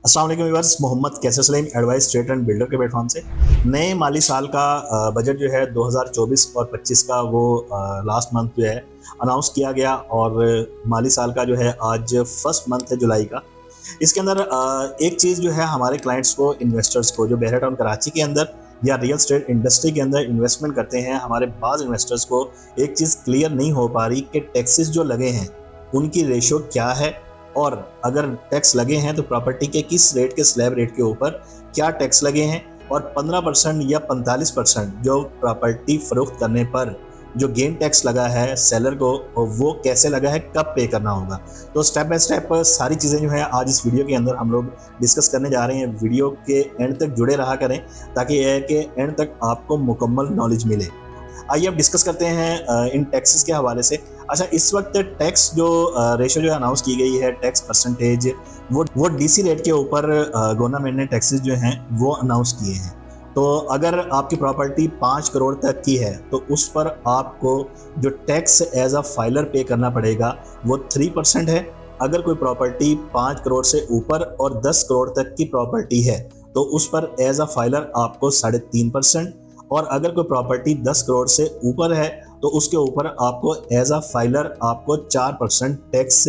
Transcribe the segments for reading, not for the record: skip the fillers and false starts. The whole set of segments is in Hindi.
अस्सलाम वालेकुम viewers, Mohammad Kaiser Salim advice trade and builder के प्लेटफॉर्म से नए माली साल का बजट जो है 2024 और 25 का वो लास्ट मंथ जो है अनाउंस किया गया। और माली साल का जो है आज फर्स्ट मंथ है जुलाई का। इसके अंदर एक चीज़ जो है हमारे क्लाइंट्स को, इन्वेस्टर्स को जो बहरा टाउन कराची के अंदर या रियल स्टेट इंडस्ट्री के अंदर इन्वेस्टमेंट करते हैं, हमारे बाज़ इन्वेस्टर्स को एक चीज़ क्लियर नहीं हो पा रही कि टैक्सेस जो लगे हैं उनकी रेशो क्या है, और अगर टैक्स लगे हैं तो प्रॉपर्टी के किस रेट के स्लैब रेट के ऊपर क्या टैक्स लगे हैं, और 15% या 45% जो प्रॉपर्टी फरोख्त करने पर जो गेन टैक्स लगा है सेलर को, वो कैसे लगा है, कब पे करना होगा। तो स्टेप बाय स्टेप सारी चीज़ें जो है आज इस वीडियो के अंदर हम लोग डिस्कस करने जा रहे हैं। वीडियो के एंड तक जुड़े रहा करें ताकि यह है कि एंड तक आपको मुकम्मल नॉलेज मिले। आइए अब डिस्कस करते हैं इन टैक्सेस के हवाले से। अच्छा, इस वक्त टैक्स जो रेशो जो अनाउंस की गई है, टैक्स परसेंटेज, वो डीसी रेट के ऊपर गवर्नमेंट ने टैक्सेस जो हैं वो अनाउंस किए हैं। तो अगर आपकी प्रॉपर्टी 5 करोड़ तक की है तो उस पर आपको जो टैक्स एज अ फाइलर पे करना पड़ेगा वो 3% है। अगर कोई प्रॉपर्टी 5 करोड़ से ऊपर और 10 करोड़ तक की प्रॉपर्टी है तो उस पर एज अ फाइलर आपको 3.5%, और अगर कोई प्रॉपर्टी 10 करोड़ से ऊपर है तो उसके ऊपर आपको एज अ फाइलर आपको 4% टैक्स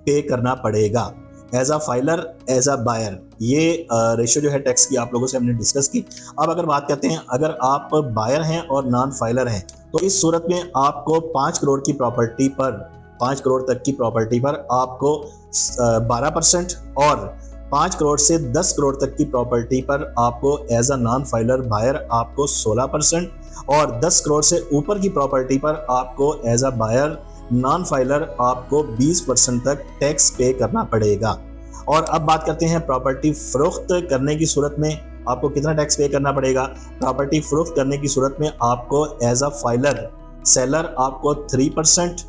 पे करना पड़ेगा। As a filer, as a buyer, ये रेशो जो है टैक्स की आप लोगों से हमने डिस्कस की। अब अगर बात करते हैं, अगर आप बायर हैं और नॉन फाइलर हैं तो इस सूरत में आपको 5 करोड़ की प्रॉपर्टी पर, 5 करोड़ तक की प्रॉपर्टी पर आपको 12%, और 5 करोड़ से 10 करोड़ तक की प्रॉपर्टी पर आपको as a non filer buyer आपको 16%, और 10 करोड़ से ऊपर की प्रॉपर्टी पर आपको as a buyer non filer आपको 20% तक टैक्स पे करना पड़ेगा। और अब बात करते हैं प्रॉपर्टी फरोख्त करने की सूरत में आपको कितना टैक्स पे करना पड़ेगा। प्रॉपर्टी फरोख्त करने की सूरत में आपको एज अ फाइलर सेलर आपको 3%,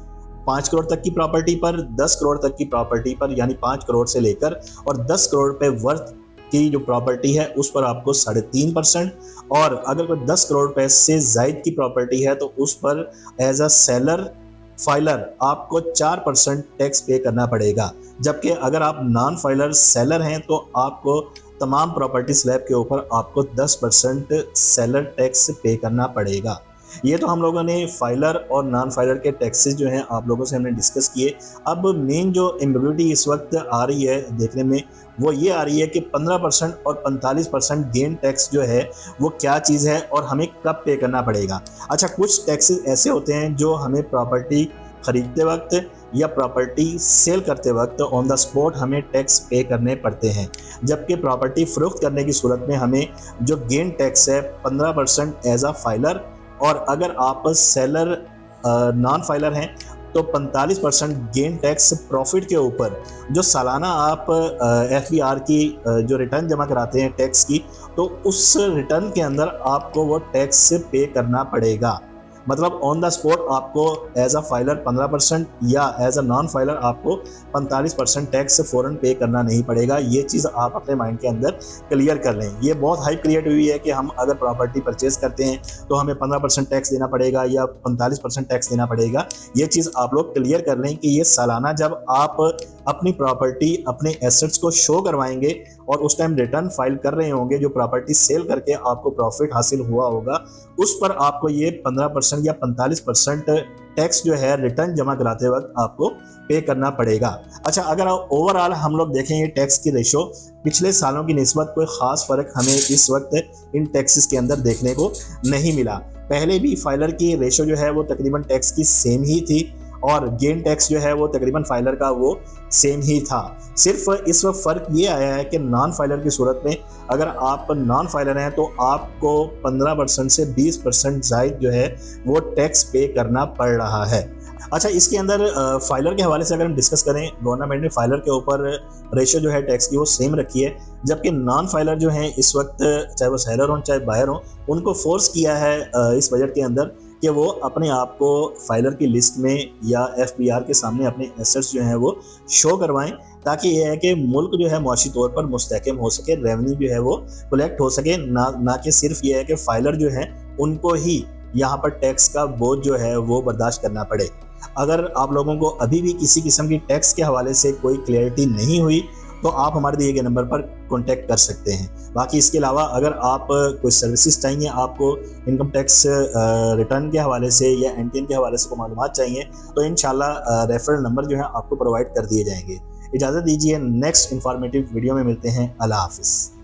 5 करोड़ तक की प्रॉपर्टी पर, 10 करोड़ तक की प्रॉपर्टी पर, यानी 5 करोड़ से लेकर और 10 करोड़ पे वर्थ की जो प्रॉपर्टी है उस पर आपको 3.5%, और अगर कोई 10 करोड़ रुपए से जायद की प्रॉपर्टी है तो उस पर एज अ सेलर फाइलर आपको 4% टैक्स पे करना पड़ेगा। जबकि अगर आप नॉन फाइलर सेलर हैं तो आपको तमाम प्रॉपर्टी स्लैब के ऊपर आपको 10% सेलर टैक्स पे करना पड़ेगा। ये तो हम लोगों ने फाइलर और नॉन फाइलर के टैक्सेस जो हैं आप लोगों से हमने डिस्कस किए। अब मेन जो एम्बिग्युइटी इस वक्त आ रही है देखने में वो ये आ रही है कि 15% और 45% गेन टैक्स जो है वो क्या चीज़ है और हमें कब पे करना पड़ेगा। अच्छा, कुछ टैक्सेस ऐसे होते हैं जो हमें प्रॉपर्टी खरीदते वक्त या प्रॉपर्टी सेल करते वक्त ऑन द स्पॉट हमें टैक्स पे करने पड़ते हैं, जबकि प्रॉपर्टी फरोख्त करने की सूरत में हमें जो गेन टैक्स है 15% एज अ फाइलर, और अगर आप सेलर नॉन फाइलर हैं तो 45% गेन टैक्स प्रॉफिट के ऊपर। जो सालाना आप FBR की जो रिटर्न जमा कराते हैं टैक्स की, तो उस रिटर्न के अंदर आपको वो टैक्स पे करना पड़ेगा। मतलब ऑन द स्पॉट आपको एज अ फाइलर 15% या एज अ नॉन फाइलर आपको 45% टैक्स फ़ौरन पे करना नहीं पड़ेगा। ये चीज़ आप अपने माइंड के अंदर क्लियर कर लें। ये बहुत हाइप क्रिएट हुई है कि हम अगर प्रॉपर्टी परचेज करते हैं तो हमें 15% टैक्स देना पड़ेगा या 45% टैक्स देना पड़ेगा। ये चीज़ आप लोग क्लियर कर लें कि ये सालाना जब आप अपनी प्रॉपर्टी, अपने एसेट्स को शो करवाएंगे और उस टाइम रिटर्न फाइल कर रहे होंगे, जो प्रॉपर्टी सेल करके आपको प्रॉफिट हासिल हुआ होगा, उस पर आपको ये 15% या 45% टैक्स जो है रिटर्न जमा कराते वक्त आपको पे करना पड़ेगा। अच्छा, अगर ओवरऑल हम लोग देखेंगे टैक्स की रेशो, पिछले सालों की निस्बत कोई ख़ास फ़र्क हमें इस वक्त इन टैक्सेस के अंदर देखने को नहीं मिला। पहले भी फाइलर की रेशो जो है वो तकरीबन टैक्स की सेम ही थी, और गेन टैक्स जो है वो तकरीबन फाइलर का वो सेम ही था। सिर्फ इस वक्त फ़र्क ये आया है कि नॉन फाइलर की सूरत में अगर आप नॉन फाइलर हैं तो आपको 15% से 20% जायद जो है वो टैक्स पे करना पड़ रहा है। अच्छा, इसके अंदर फाइलर के हवाले से अगर हम डिस्कस करें, गवर्नमेंट ने फाइलर के ऊपर रेशो जो है टैक्स की वो सेम रखी है, जबकि नॉन फाइलर जो हैं इस वक्त, चाहे वो सेलर हों चाहे बायर हों, उनको फोर्स किया है इस बजट के अंदर कि वो अपने आप को फाइलर की लिस्ट में या FBR के सामने अपने एसेट्स जो हैं वो शो करवाएं, ताकि ये है कि मुल्क जो है मुआशी तौर पर मुस्तहकम हो सके, रेवेन्यू जो है वो कलेक्ट हो सके, ना कि सिर्फ ये है कि फाइलर जो हैं उनको ही यहाँ पर टैक्स का बोझ जो है वो बर्दाश्त करना पड़े। अगर आप लोगों को अभी भी किसी किस्म की टैक्स के हवाले से कोई क्लैरिटी नहीं हुई तो आप हमारे दिए गए नंबर पर कॉन्टैक्ट कर सकते हैं। बाकी इसके अलावा अगर आप कोई सर्विसेज चाहिए, आपको इनकम टैक्स रिटर्न के हवाले से या एनटीएन के हवाले से कोई मालूमात चाहिए, तो इंशाल्लाह रेफरल नंबर जो है आपको प्रोवाइड कर दिए जाएंगे। इजाज़त दीजिए, नेक्स्ट इन्फॉर्मेटिव वीडियो में मिलते हैं। अल्लाह हाफिज़।